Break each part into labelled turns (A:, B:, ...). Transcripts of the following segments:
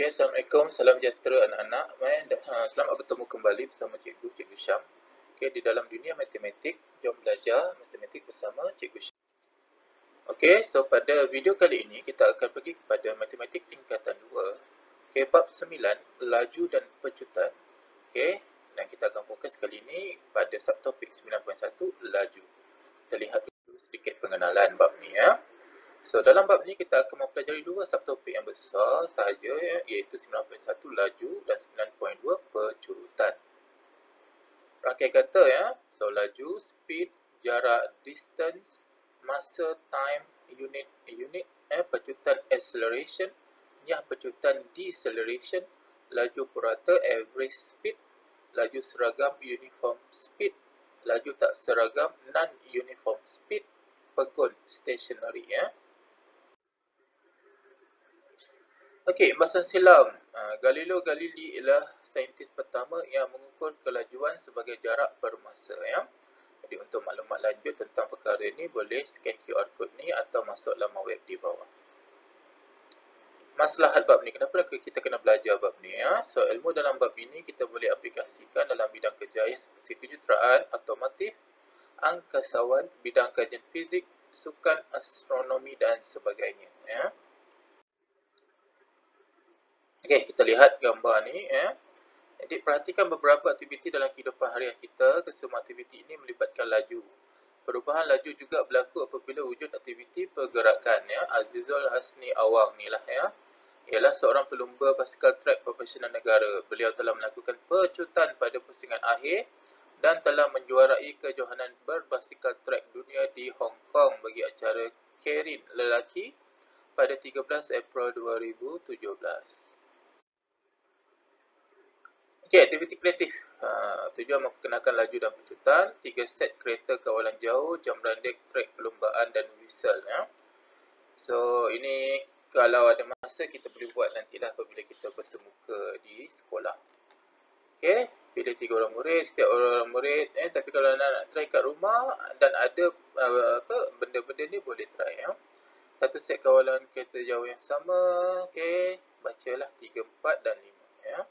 A: Okay, Assalamualaikum, salam sejahtera anak-anak. Selamat bertemu kembali bersama Cikgu Syam. Okay, di dalam dunia matematik, jom belajar matematik bersama Cikgu Syam. Okay, so pada video kali ini kita akan pergi kepada matematik tingkatan 2. Okay, bab 9, laju dan pecutan. Okay, dan kita akan fokus kali ini pada subtopik 9.1, laju. Kita lihat dulu sedikit pengenalan bab ni ya. So, dalam bab ni kita akan mempelajari dua subtopik yang besar sahaja ya, iaitu 9.1 laju dan 9.2 pecutan. Rangkai kata ya. So, laju, speed, jarak, distance, masa, time, unit, pecutan, acceleration, pecutan, deceleration, laju purata, average speed, laju seragam, uniform speed, laju tak seragam, non-uniform speed, pegun, stationary ya. Okey, bahasan silam. Galileo Galilei ialah saintis pertama yang mengukur kelajuan sebagai jarak per masa ya. Jadi untuk maklumat lanjut tentang perkara ini boleh scan QR code ni atau masuk laman web di bawah. Maslahat bab ni, kenapa kita kena belajar bab ni ya? So ilmu dalam bab ini kita boleh aplikasikan dalam bidang kerjaya seperti kejuruteraan, otomotif, angkasawan, bidang kajian fizik, sukan, astronomi dan sebagainya ya. Okey, kita lihat gambar ni ya. Jadi perhatikan beberapa aktiviti dalam kehidupan harian kita. Kesemua aktiviti ini melibatkan laju. Perubahan laju juga berlaku apabila wujud aktiviti pergerakan ya. Azizul Hasni Awang ni lah ya. Ialah seorang pelumba basikal trek profesional negara. Beliau telah melakukan pecutan pada pusingan akhir dan telah menjuarai kejohanan berbasikal trek dunia di Hong Kong bagi acara Kerin lelaki pada 13 April 2017. Okey, aktiviti kreatif. Tujuan memperkenalkan laju dan pecutan, 3 set kereta kawalan jauh, jam randek, trek perlumbaan dan whistle ya. So, ini kalau ada masa kita boleh buat nantilah apabila kita bersemuka di sekolah. Okey, pilih 3 orang murid, setiap orang murid tapi kalau nak try kat rumah dan ada benda-benda ni boleh try ya. Satu set kawalan kereta jauh yang sama. Okey, bacalah 3, 4 dan 5 ya.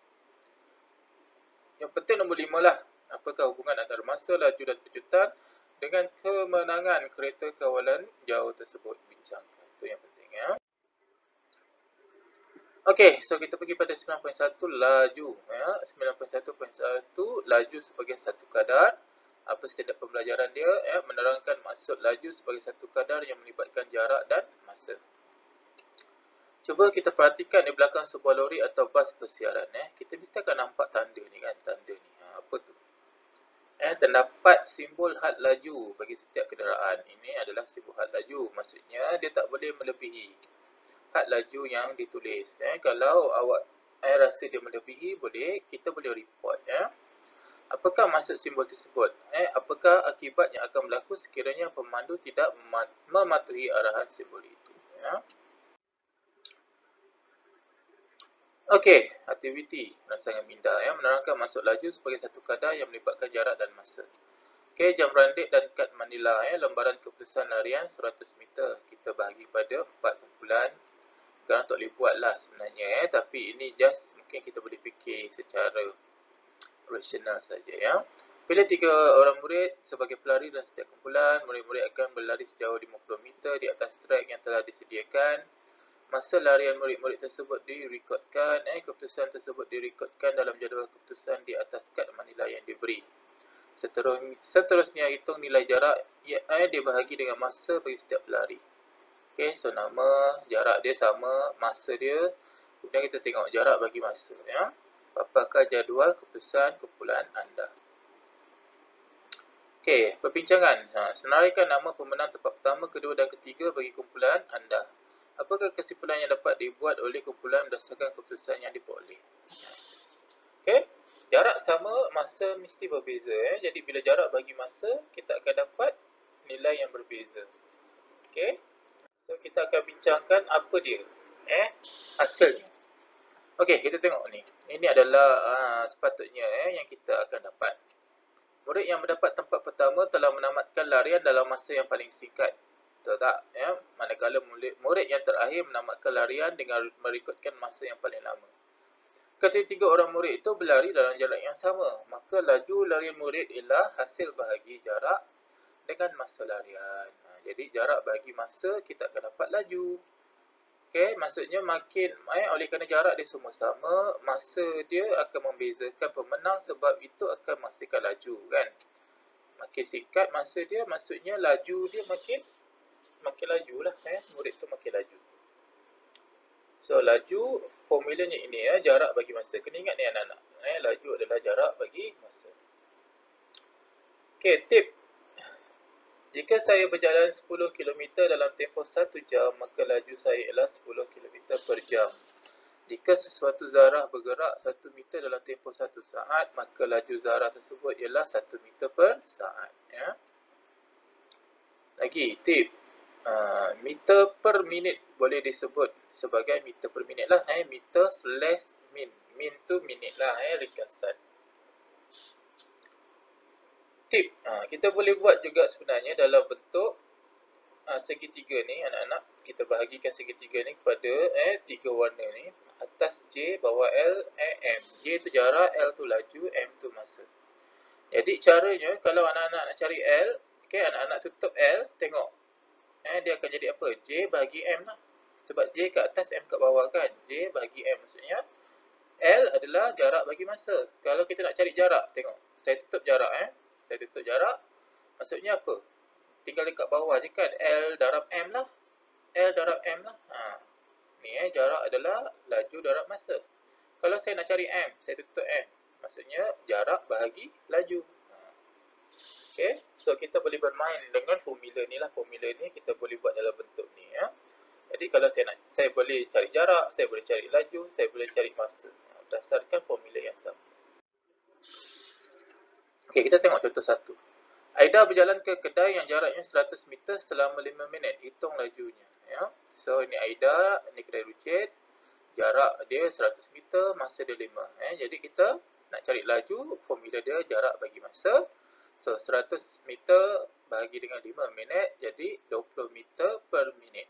A: Yang penting nombor 5 lah. Apakah hubungan antara masa, laju dan pecutan dengan kemenangan kereta kawalan jauh tersebut? Bincangkan. Itu yang penting ya. Okey, so kita pergi pada 9.1 laju ya. 9.1.1 laju sebagai satu kadar. Apa standard pembelajaran dia ya? Menerangkan maksud laju sebagai satu kadar yang melibatkan jarak dan masa. Cuba kita perhatikan di belakang sebuah lori atau bas persiaran kita mesti akan nampak tanda ni kan, tanda ni. Apa tu? Terdapat simbol had laju bagi setiap kenderaan. Ini adalah simbol had laju. Maksudnya dia tak boleh melebihi had laju yang ditulis. Kalau awak rasa dia melebihi, kita boleh report ya. Apakah maksud simbol tersebut? Apakah akibat yang akan berlaku sekiranya pemandu tidak mematuhi arahan simbol itu ya? Okey, aktiviti rangsangan minda ya, menerangkan maksud laju sebagai satu kadar yang melibatkan jarak dan masa. Okey, jam randek dan kad Manila lembaran keputusan larian 100 meter. Kita bahagi pada 4 kumpulan. Sekarang tak boleh buat lah sebenarnya tapi ini just mungkin kita boleh fikir secara rasional saja ya. Pilih 3 orang murid sebagai pelari dalam setiap kumpulan. Murid-murid akan berlari sejauh 50 meter di atas trek yang telah disediakan. Masa larian murid-murid tersebut direkodkan, keputusan tersebut direkodkan dalam jadual keputusan di atas kad Manila yang diberi. Seterusnya hitung nilai jarak dibahagi dengan masa bagi setiap pelari. Okey, so nama, jarak dia sama, masa dia. Kemudian kita tengok jarak bagi masa ya. Apakah jadual keputusan kumpulan anda? Okey, perbincangan. Senaraikan nama pemenang tempat pertama, kedua dan ketiga bagi kumpulan anda. Apakah kesimpulan yang dapat dibuat oleh kumpulan berdasarkan keputusan yang diperoleh? Okey, jarak sama, masa mesti berbeza Jadi bila jarak bagi masa, kita akan dapat nilai yang berbeza. Okey. So kita akan bincangkan apa dia hasilnya. Okey, kita tengok ni. Ini adalah sepatutnya yang kita akan dapat. Murid yang mendapat tempat pertama telah menamatkan larian dalam masa yang paling singkat. Betul tak? Manakala murid yang terakhir menamatkan larian dengan merekodkan masa yang paling lama. ketiga orang murid itu berlari dalam jarak yang sama, maka laju larian murid ialah hasil bahagi jarak dengan masa larian. Jadi jarak bahagi masa, kita akan dapat laju. Okey, maksudnya makin oleh kerana jarak dia semua sama, masa dia akan membezakan pemenang sebab itu akan menghasilkan laju kan. Makin singkat masa dia, maksudnya laju dia makin lajulah murid tu makin laju. So laju formulanya ini jarak bagi masa. Kena ingat ni anak-anak. Laju adalah jarak bagi masa. Okey, tip. Jika saya berjalan 10 km dalam tempoh 1 jam, maka laju saya ialah 10 km per jam. Jika sesuatu zarah bergerak 1 meter dalam tempoh 1 saat, maka laju zarah tersebut ialah 1 meter per saat. Ya. Lagi, tip. Meter per minit boleh disebut sebagai meter per minit lah. Meter slash min. Min tu minit lah, ringkasan. Tip, kita boleh buat juga sebenarnya dalam bentuk segitiga ni anak-anak. Kita bahagikan segitiga ni kepada 3 warna ni. Atas J, bawah L, M. J tu jarak, L tu laju, M tu masa. Jadi caranya kalau anak-anak nak cari L, anak-anak tutup L, tengok. Dia akan jadi apa? J bahagi M lah. Sebab J kat atas, M kat bawah kan. J bahagi M maksudnya L adalah jarak bagi masa. Kalau kita nak cari jarak, tengok. Saya tutup jarak Saya tutup jarak. Maksudnya apa? Tinggal dekat bawah je kan. L darab M lah. L darab M lah. Ni jarak adalah laju darab masa. Kalau saya nak cari M, saya tutup M. Maksudnya jarak bahagi laju. Okay, so kita boleh bermain dengan formula ni lah. Formula ni kita boleh buat dalam bentuk ni Jadi kalau saya boleh cari jarak, saya boleh cari laju, saya boleh cari masa berdasarkan formula yang sama. Okey, kita tengok contoh 1. Aida berjalan ke kedai yang jaraknya 100 meter selama 5 minit. Hitung lajunya So ini Aida, ini kedai runcit. Jarak dia 100 meter, masa dia 5 Jadi kita nak cari laju, formula dia jarak bagi masa. So, 100 meter bahagi dengan 5 minit, jadi 20 meter per minit.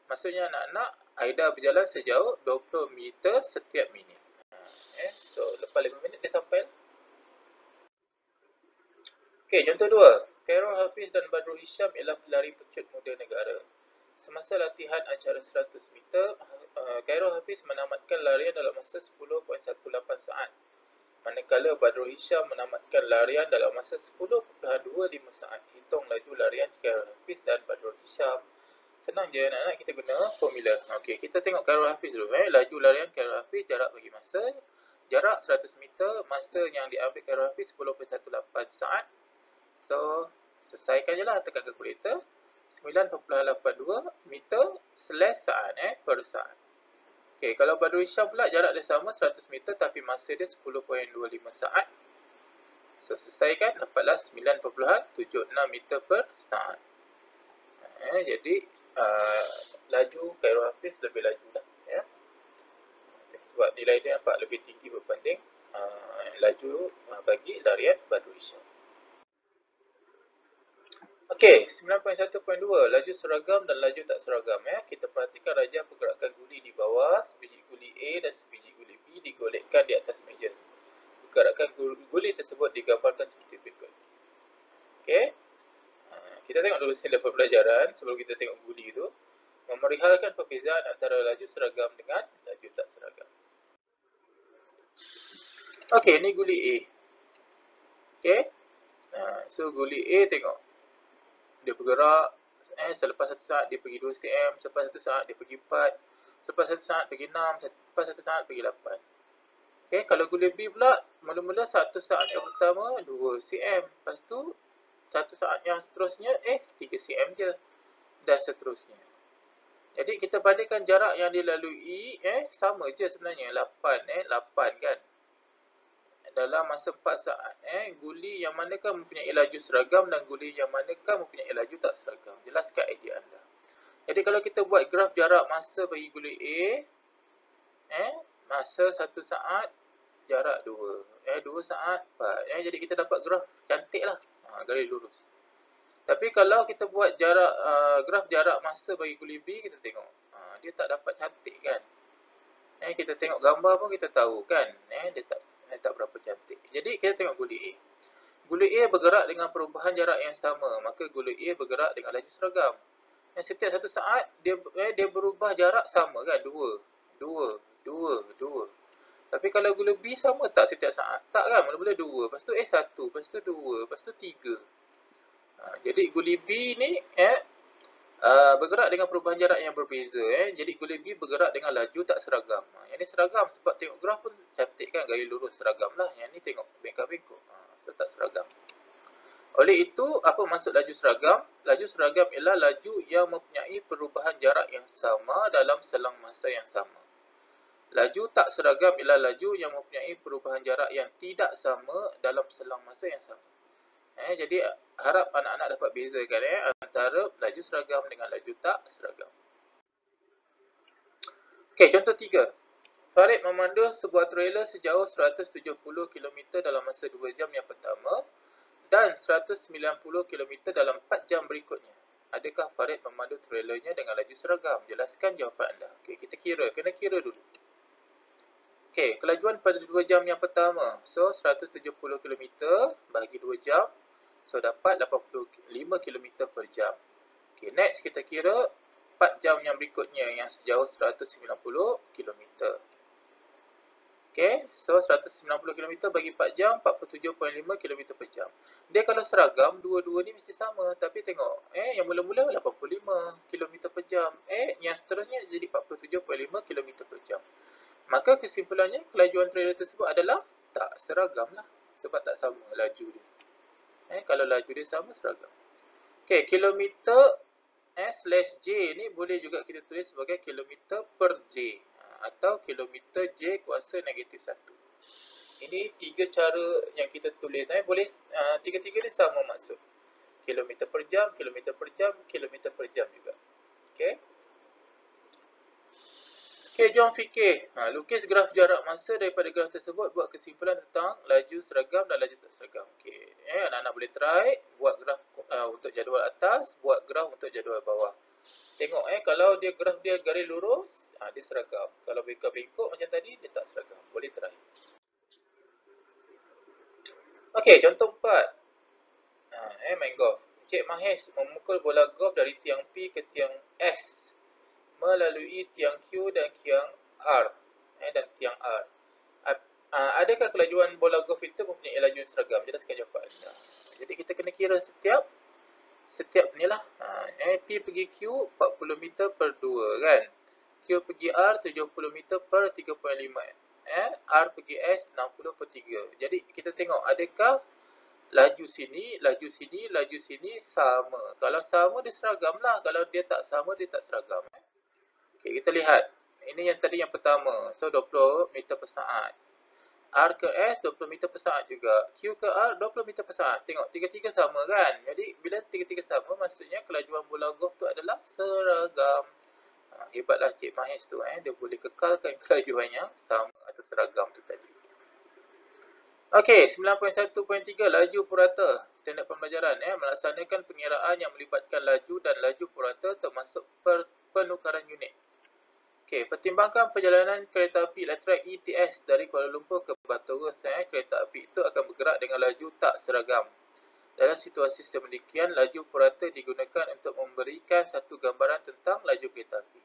A: Maksudnya anak-anak, Aida berjalan sejauh 20 meter setiap minit. So, lepas 5 minit dia sampai. Okey, contoh 2. Khairul Hafiz dan Badrul Hisham ialah pelari pecut muda negara. Semasa latihan acara 100 meter, Khairul Hafiz menamatkan larian dalam masa 10.18 saat. Manakala Badrul Hisham menamatkan larian dalam masa 10.25 saat. Hitung laju larian Khairul Hafiz dan Badrul Hisham. Senang je anak-anak, kita guna formula. Okey, kita tengok Khairul Hafiz dulu. Laju larian Khairul Hafiz, jarak bagi masa. Jarak 100 meter, masa yang diambil Khairul Hafiz 10.18 saat. So, selesaikan je lah, tekan kalkulator. 9.82 meter slash saat per saat. Okey, kalau Badrul Hisham pula jarak dia sama 100 meter tapi masa dia 10.25 saat. So, selesaikan, dapatlah 9.76 meter per saat. Jadi, laju Khairul Hafiz lebih laju lah. Sebab nilai dia nampak lebih tinggi berbanding laju bagi larian Badrul Hisham. Okey, 9.1.2, laju seragam dan laju tak seragam. Kita perhatikan rajah pergerakan guli di bawah, sebiji guli A dan sebiji guli B digolekkan di atas meja. Pergerakan guli tersebut digambarkan seperti berikut. Okey, kita tengok dulu sila pembelajaran sebelum kita tengok guli itu. Memerihalkan perbezaan antara laju seragam dengan laju tak seragam. Okey, ini guli A. Okey, so guli A tengok. Dia bergerak, selepas 1 saat dia pergi 2 cm, selepas 1 saat dia pergi 4, selepas 1 saat pergi 6, selepas 1 saat pergi 8. Okay, kalau guli B pula, mula-mula 1 saat yang pertama 2 cm, lepas tu 1 saat yang seterusnya 3 cm je, dan seterusnya. Jadi kita bandingkan jarak yang dilalui sama je sebenarnya, 8 kan. Dalam masa 4 saat guli yang manakah mempunyai laju seragam dan guli yang manakah mempunyai laju tak seragam. Jelaskan idea anda. Jadi kalau kita buat graf jarak masa bagi guli A, masa 1 saat, jarak 2, 2 saat 4. Jadi kita dapat graf cantik lah, garis lurus. Tapi kalau kita buat graf jarak masa bagi guli B, kita tengok dia tak dapat cantik kan. Kita tengok gambar pun kita tahu kan, dia tak berapa cantik. Jadi kita tengok guli A. Guli A bergerak dengan perubahan jarak yang sama, maka guli A bergerak dengan laju seragam. Setiap satu saat dia berubah jarak sama kan, 2, 2, 2, 2. Tapi kalau gula B sama tak setiap saat? Tak kan, mula-mula 2, lepas tu 1, lepas tu 2, lepas tu 3. Jadi guli B ni bergerak dengan perubahan jarak yang berbeza. Jadi guli B bergerak dengan laju tak seragam. Yang ni seragam sebab tengok graf pun cantik kan, garis lurus seragam lah. Yang ni tengok bengkok-bengkok, so tak seragam. Oleh itu, apa maksud laju seragam? Laju seragam ialah laju yang mempunyai perubahan jarak yang sama dalam selang masa yang sama. Laju tak seragam ialah laju yang mempunyai perubahan jarak yang tidak sama dalam selang masa yang sama. Jadi harap anak-anak dapat bezakan antara laju seragam dengan laju tak seragam. Okey, contoh 3. Farid memandu sebuah trailer sejauh 170 km dalam masa 2 jam yang pertama dan 190 km dalam 4 jam berikutnya. Adakah Farid memandu trailernya dengan laju seragam? Jelaskan jawapan anda. Okey, kita kena kira dulu. Okey, kelajuan pada 2 jam yang pertama. So, 170 km bahagi 2 jam. So, dapat 85 km per jam. Okey, next kita kira 4 jam yang berikutnya yang sejauh 190 km. Okey, so 190 km bagi 4 jam, 47.5 km per jam. Dia kalau seragam, dua-dua ni mesti sama. Tapi tengok, yang mula-mula 85 km per jam. Yang seterusnya jadi 47.5 km per jam. Maka kesimpulannya, kelajuan trailer tersebut adalah tak seragam lah. Sebab tak sama laju dia. Kalau laju dia sama, seragam. Okey, kilometer /J ni boleh juga kita tulis sebagai kilometer per J. Atau kilometer J kuasa negatif 1. Ini 3 cara yang kita tulis. Boleh tiga-tiga ni sama maksud. Kilometer per jam, kilometer per jam, kilometer per jam juga. Okey. Okey, jom fikir. Lukis graf jarak masa daripada graf tersebut, buat kesimpulan tentang laju seragam dan laju tak seragam. Okey, anak-anak boleh try buat graf untuk jadual atas, buat graf untuk jadual bawah. Tengok kalau dia graf dia garis lurus, dia seragam. Kalau bengkok-bengkok macam tadi, dia tak seragam. Boleh try. Okey, contoh 4. Main golf. Cik Mahes memukul bola golf dari tiang P ke tiang S melalui tiang Q dan tiang R dan tiang R. Adakah kelajuan bola golf itu mempunyai laju seragam? Jelaskan jawapan anda. Jadi kita kena kira setiap ni lah. P pergi Q 40 meter per 2 kan. Q pergi R 70 meter per 3.5. R pergi S 60 per 3. Jadi kita tengok adakah laju sini, laju sini, laju sini sama. Kalau sama dia seragam lah. Kalau dia tak sama dia tak seragam. Okey, kita lihat. Ini yang tadi yang pertama. So 20 meter per saat. R ke S 20 meter per saat juga. Q ke R 20 meter per saat. Tengok tiga-tiga sama kan. Jadi bila tiga-tiga sama maksudnya kelajuan bola golf tu adalah seragam. Hebatlah Cik Mahes tu. Dia boleh kekalkan kelajuan yang sama atau seragam tu tadi. Okey, 9.1.3 laju purata. Standard pembelajaran melaksanakan pengiraan yang melibatkan laju dan laju purata termasuk penukaran unit. Okey, pertimbangkan perjalanan kereta api elektrik ETS dari Kuala Lumpur ke Butterworth. Kereta api itu akan bergerak dengan laju tak seragam. Dalam situasi sedemikian, laju purata digunakan untuk memberikan satu gambaran tentang laju kereta api.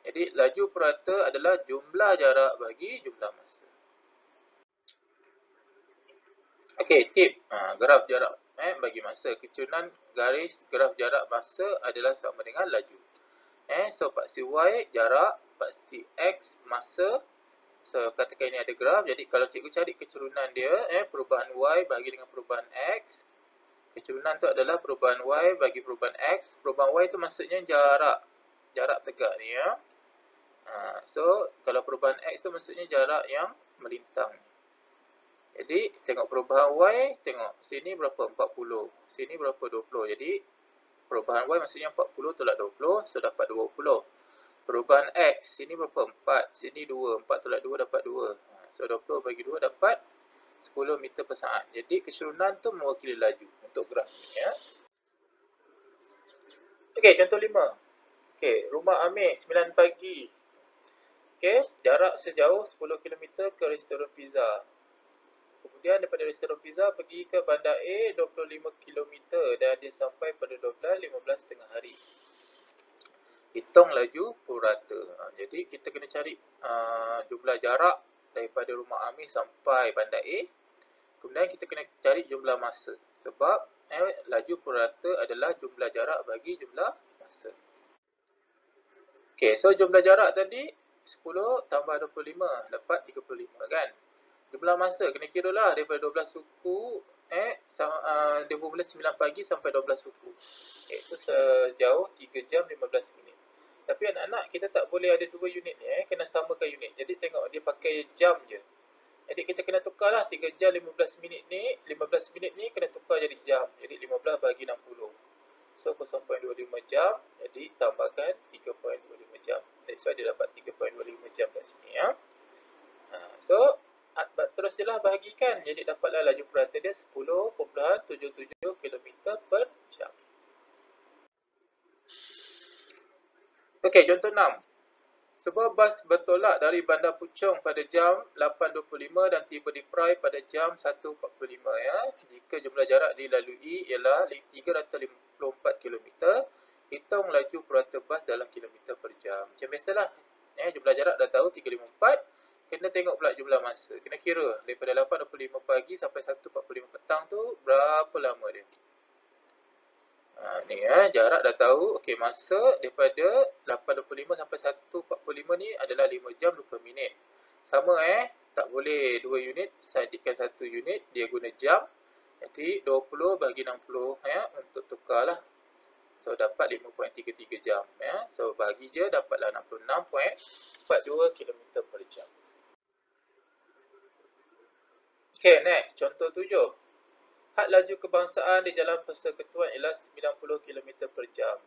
A: Jadi, laju purata adalah jumlah jarak bagi jumlah masa. Okey, tip graf jarak bagi masa. Kecunan garis graf jarak masa adalah sama dengan laju. So, paksi Y jarak, paksi X masa. So, katakan ini ada graf. Jadi, kalau cikgu cari kecurunan dia, perubahan Y bagi dengan perubahan X. Kecurunan tu adalah perubahan Y bagi perubahan X. Perubahan Y tu maksudnya jarak. Jarak tegak ni ya. So, kalau perubahan X tu maksudnya jarak yang melintang. Jadi, tengok perubahan Y, tengok sini berapa? 40. Sini berapa? 20. Jadi, perubahan Y maksudnya 40 tolak 20, so dapat 20. Perubahan X, sini berapa? 4. Sini 2. 4 tolak 2 dapat 2. So, 20 bagi 2 dapat 10 meter per saat. Jadi, keseluruhan tu mewakili laju untuk graf ni ya. Okey, contoh 5. Okey, rumah Amir 9 pagi. Okey, jarak sejauh 10 km ke restoran pizza. Kemudian daripada restoran pizza pergi ke bandar A 25 km dan dia sampai pada 12.15 tengah hari. Hitung laju purata. Jadi kita kena cari jumlah jarak daripada rumah Amir sampai bandar A. Kemudian kita kena cari jumlah masa. Sebab laju purata adalah jumlah jarak bagi jumlah masa. Okey, so jumlah jarak tadi 10 tambah 25 dapat 35 kan. Jumlah masa kena kira lah daripada 12 suku dia bermula 9 pagi sampai 12 suku. Iaitu sejauh 3 jam 15 minit. Tapi anak-anak kita tak boleh ada dua unit ni kena samakan unit. Jadi tengok dia pakai jam je. Jadi kita kena tukarlah 3 jam 15 minit ni, 15 minit ni kena tukar jadi jam. Jadi 15 bagi 60. So 0.25 jam, jadi tambahkan 3.25 jam. That's why dia dapat 3.25 jam kat sini ya. So terus je lah bahagikan. Jadi dapatlah laju purata dia 10.77 km per jam. Okey, contoh 6. Sebuah bas bertolak dari Bandar Puchong pada jam 8.25 dan tiba di Perai pada jam 1.45 ya. Jika jumlah jarak dilalui ialah 354 km, hitung laju purata bas dalam kilometer per jam. Macam biasalah, jumlah jarak dah tahu 354, kena tengok pula jumlah masa. Kena kira daripada 8.25 pagi sampai 1.45 petang tu berapa lama dia. Ni jarak dah tahu. Okey, masa daripada 8.25 sampai 1.45 ni adalah 5 jam 20 minit. Sama tak boleh 2 unit, sadikan 1 unit, dia guna jam. Jadi 20 bagi 60 untuk tukarlah. So dapat 5.33 jam So bagi je dapatlah 66.42 km per jam. Okey, next contoh 7. Had laju kebangsaan di Jalan Persekutuan ialah 90 km per jam.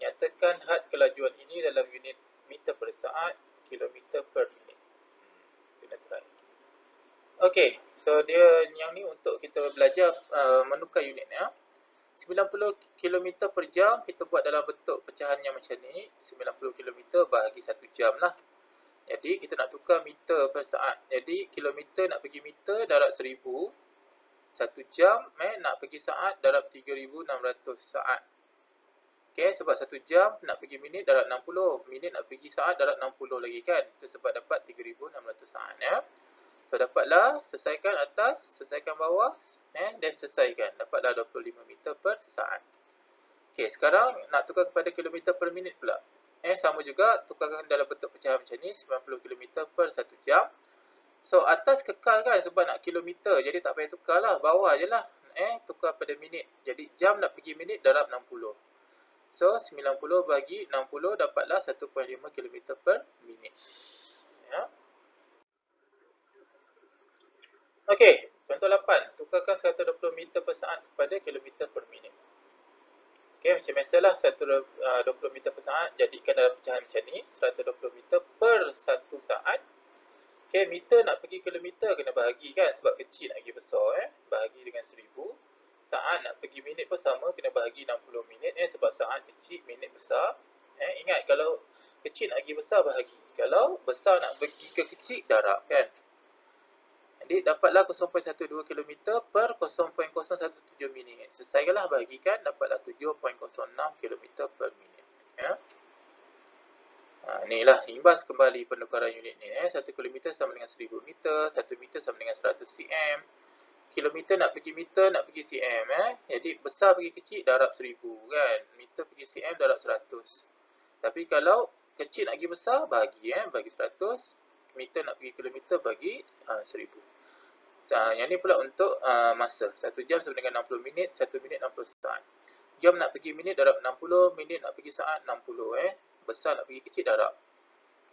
A: Nyatakan had kelajuan ini dalam unit meter per saat, kilometer per minit. Kena try. Okey, so dia yang ni untuk kita belajar menukar unit 90 km per jam kita buat dalam bentuk pecahan yang macam ni. 90 km bahagi 1 jam lah. Jadi kita nak tukar meter per saat. Jadi kilometer nak pergi meter darab 1000. 1 jam nak pergi saat darab 3600 saat. Okey, sebab 1 jam nak pergi minit darab 60, minit nak pergi saat darab 60 lagi kan. Itu sebab dapat 3600 saat So dapatlah, selesaikan atas, selesaikan bawah dan selesaikan. Dapatlah 25 meter per saat. Okey, sekarang nak tukar kepada kilometer per minit pula. Sama juga, tukarkan dalam bentuk pecahan macam ni, 90 km per 1 jam. So atas kekal kan sebab nak kilometer, jadi tak payah tukar lah, bawah je lah tukar pada minit. Jadi jam nak pergi minit darab 60. So 90 bagi 60 dapatlah 1.5 km per minit Okey, contoh 8. Tukarkan 120 meter per saat kepada kilometer per minit. Okey, macam biasalah 120 meter per saat jadikan dalam pecahan macam ni, 120 meter per 1 saat. Okey, meter nak pergi kilometer kena bahagi kan sebab kecil nak pergi besar bahagi dengan 1000. Saat nak pergi minit pun sama, kena bahagi 60 minit sebab saat kecil, minit besar. Ingat kalau kecil nak pergi besar bahagi. Kalau besar nak pergi ke kecil darab kan. Jadi dapatlah 0.12 km per 0.017 minit. Selesaikanlah bahagikan dapatlah 7.06 km per minit Inilah imbas kembali penukaran unit ni 1 km sama dengan 1000 meter, 1 meter sama dengan 100 cm. Kilometer nak pergi meter, nak pergi cm Jadi besar pergi kecil darab 1000 kan. Meter pergi cm darab 100. Tapi kalau kecil nak pergi besar bagi bagi 100. Meter nak pergi kilometer bagi 1000. Yang ni pula untuk masa. 1 jam sama dengan 60 minit, 1 minit 60 saat. Jam nak pergi minit darab 60, minit nak pergi saat 60 Besar nak pergi kecil darab.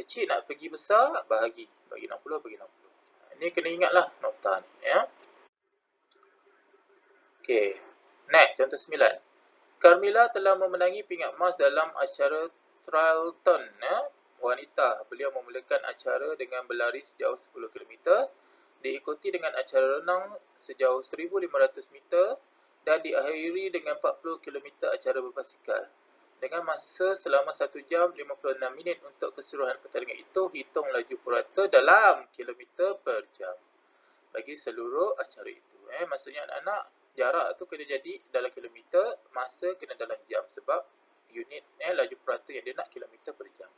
A: Kecil nak pergi besar bahagi. Bagi 60 bagi 60. Ini kena ingatlah nota ni Okey. Next, contoh 9. Carmilla telah memenangi pingat emas dalam acara triathlon wanita. Beliau memulakan acara dengan berlari sejauh 10 km, diikuti dengan acara renang sejauh 1500 meter dan diakhiri dengan 40 km acara berbasikal. Dengan masa selama 1 jam 56 minit untuk keseluruhan pertandingan itu, hitung laju purata dalam kilometer per jam bagi seluruh acara itu. Maksudnya anak-anak, jarak tu kena jadi dalam kilometer, masa kena dalam jam sebab unit laju purata yang dia nak kilometer per jam.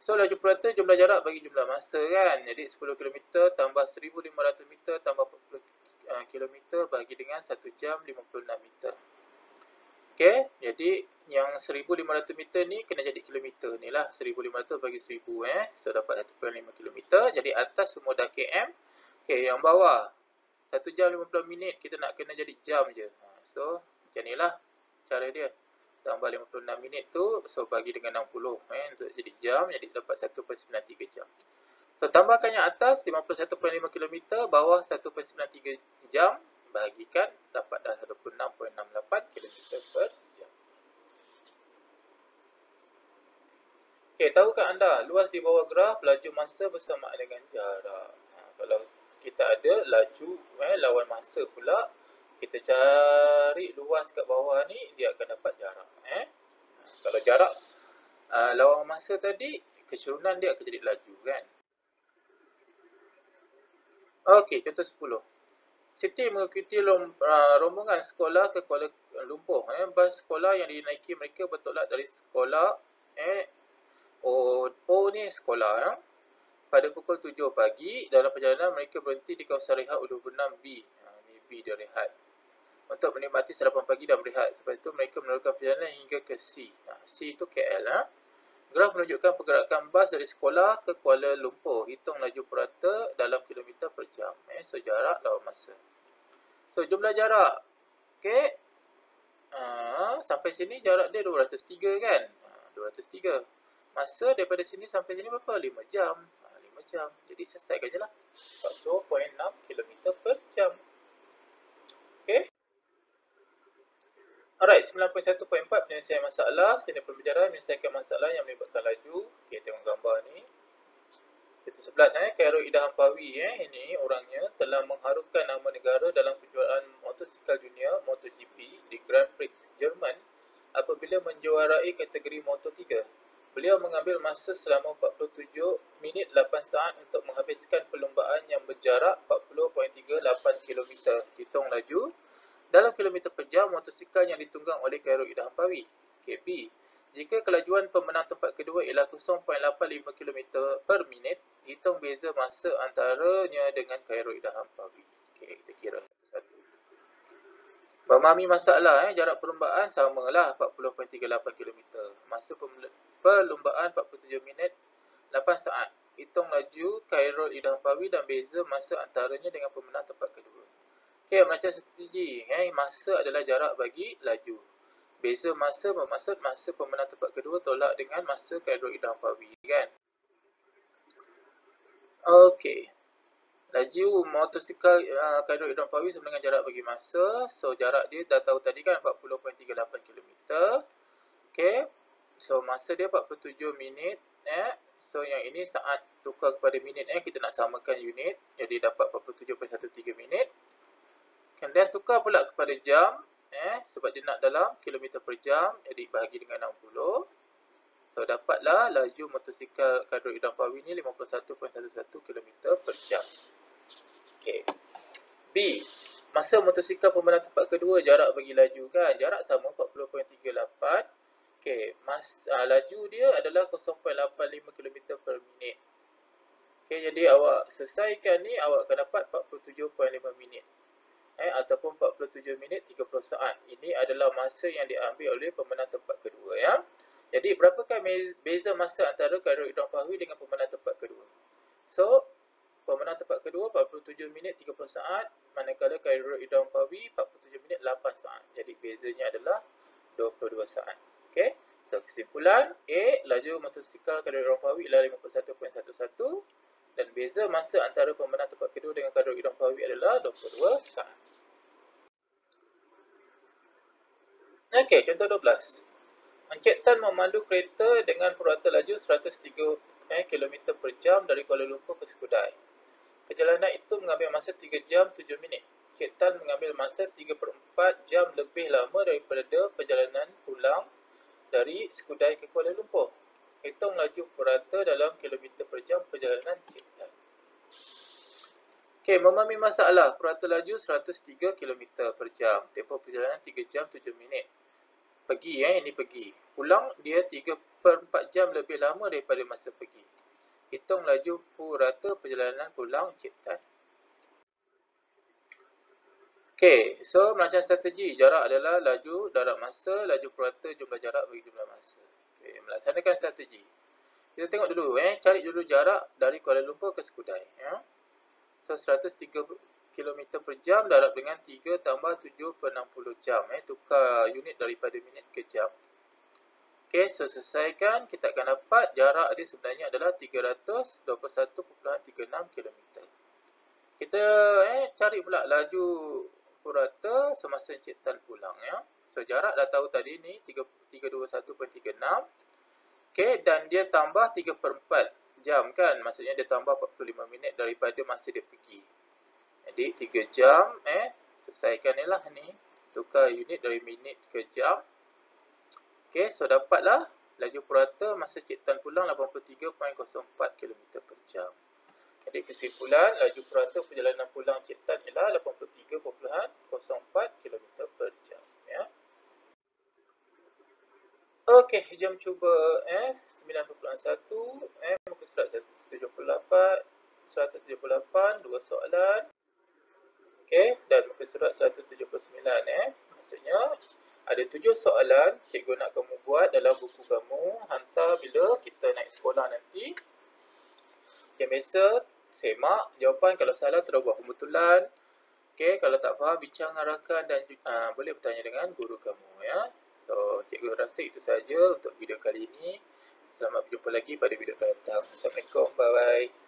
A: So laju purata jumlah jarak bagi jumlah masa kan. Jadi 10 km tambah 1500 meter tambah 40 km bagi dengan 1 jam 56 meter. Okey, jadi yang 1500 meter ni kena jadi kilometer ni lah. 1500 bagi 1000 So dapat 1.5 km. Jadi atas semua dah km. Okey, yang bawah 1 jam 50 minit kita nak kena jadi jam je. So macam ni lah cara dia. Tambah 56 minit tu, so bagi dengan 60 untuk jadi jam, jadi dapat 1.93 jam. So tambahkan yang atas 51.5 km, bawah 1.93 jam, bagikan dapat dah 26.68 km per jam. Okey, tahukah anda luas di bawah graf laju masa bersamaan dengan jarak? Kalau kita ada laju lawan masa pula, kita cari luas kat bawah ni, dia akan dapat jarak. Kalau jarak lawan masa tadi, keseluruhan dia akan jadi laju kan. Okey, contoh 10. Siti mengikuti rombongan sekolah ke Kuala Lumpur. Bas sekolah yang dinaiki mereka bertolak dari sekolah O ni sekolah pada pukul 7 pagi. Dalam perjalanan mereka berhenti di kawasan rehat Ulu Benam B. Ni B dia rehat untuk menikmati sarapan pagi dan berehat. Selepas itu mereka meneruskan perjalanan hingga ke C. C itu KL. Graf menunjukkan pergerakan bas dari sekolah ke Kuala Lumpur. Hitung laju purata dalam kilometer per jam. So jarak lawan masa. So jumlah jarak. Okey. Sampai sini jarak dia 203 kan. 203. Masa daripada sini sampai sini berapa? 5 jam. 5 jam. Jadi selesaikan je lah. 40.6 km per jam. Okey. Alright, 9.1.4 penyelesaian masalah. Setiap pembelajaran menyelesaikan masalah yang melibatkan laju. Okey, tengok gambar ni. Itu 11 Khairul Ida Hampawi ini orangnya telah mengharumkan nama negara dalam kejuaraan motosikal dunia MotoGP di Grand Prix Jerman apabila menjuarai kategori Moto3. Beliau mengambil masa selama 47 minit 8 saat untuk menghabiskan perlumbaan yang berjarak 40.38 km. Hitung laju dalam kilometer per jam motosikal yang ditunggang oleh Khairul Ida Hampawi. KB. Jika kelajuan pemenang tempat kedua ialah 0.85 km per minit, hitung beza masa antaranya dengan Khairul Ida Hampawi. Okey, kita kira satu-satu. Memahami masalah, jarak perlumbaan samalah 40.38 km. Masa perlumbaan 47 minit 8 saat. Hitung laju Khairul Ida Hampawi dan beza masa antaranya dengan pemenang tempat kedua. Okey, macam strategi. Masa adalah jarak bagi laju. Beza masa bermaksud masa pemenang tempat kedua tolak dengan masa Khairul Ida Hampawi kan. Okey. Laju motosikal Khairul Ida Hampawi sama dengan jarak bagi masa. So jarak dia dah tahu tadi kan 40.38 km. Okey. So masa dia 47 minit So yang ini saat tukar kepada minit kita nak samakan unit. Jadi dapat 47.13 minit. Kemudian tukar pula kepada jam sebab dia nak dalam kilometer per jam, jadi bahagi dengan 60. So dapatlah laju motosikal Khairul Ida Hampawi ni 51.11 km per jam. Okey. B. Masa motosikal pemenang tempat kedua jarak bagi laju kan. Jarak sama 40.38. Okey, laju dia adalah 0.85 km per minit. Okey, jadi awak selesaikan ni awak akan dapat 47.5 minit. Ataupun 47 minit 30 saat. Ini adalah masa yang diambil oleh pemenang tempat kedua ya. Jadi berapakah beza masa antara Khairul Ida Hampawi dengan pemenang tempat kedua? So, pemenang tempat kedua 47 minit 30 saat, manakala Khairul Ida Hampawi 47 minit 8 saat. Jadi bezanya adalah 22 saat. Okey. So kesimpulan A, laju motosikal Khairul Ida Hampawi ialah 51.11 dan beza masa antara pemenang tempat kedua dengan Khairul Ida Hampawi adalah 22 saat. Okey, contoh 12. Encik Tan memandu kereta dengan purata laju 103 km per jam dari Kuala Lumpur ke Skudai. Perjalanan itu mengambil masa 3 jam 7 minit. Encik Tan mengambil masa 3/4 jam lebih lama daripada perjalanan pulang dari Skudai ke Kuala Lumpur. Hitung laju purata dalam kilometer per jam perjalanan Cik Tan. Okey, memahami masalah. Purata laju 103 km per jam. Tempoh perjalanan 3 jam 7 minit. Pergi, ini pergi. Pulang dia 3/4 jam lebih lama daripada masa pergi. Hitung laju purata perjalanan pulang Cik Tan. Okey, so merancang strategi. Jarak adalah laju, darat masa, laju purata, jumlah jarak bagi jumlah masa. Okey, melaksanakan strategi. Kita tengok dulu, cari dulu jarak dari Kuala Lumpur ke Skudai. So, 103 km per jam darab dengan 3 tambah 7 per 60 jam. Tukar unit daripada minit ke jam. Okey, so selesaikan. Kita akan dapat jarak dia sebenarnya adalah 321.36 km. Kita cari pula laju purata semasa Encik Tan pulang. So, jarak dah tahu tadi ni 321.36. Okey, dan dia tambah 3/4 jam kan. Maksudnya dia tambah 45 minit daripada masa dia pergi. Jadi 3 jam, selesaikan ni lah ni. Tukar unit dari minit ke jam. Okey, so dapatlah laju purata masa Cik Tan pulang 83.04 km per jam. Jadi kesimpulan, laju purata perjalanan pulang Cik Tan ialah 83.04 km per jam. Okey, jom cuba 9.1, muka surat 178, dua soalan. Okey, dan muka surat 179 maksudnya ada 7 soalan cikgu nak kamu buat dalam buku kamu, hantar bila kita naik sekolah nanti. Macam biasa, semak jawapan, kalau salah terus buat pembetulan. Okey, kalau tak faham bincang dengan rakan dan boleh bertanya dengan guru kamu So, cikgu rasa itu saja untuk video kali ini. Selamat berjumpa lagi pada video akan datang. Assalamualaikum. Bye-bye.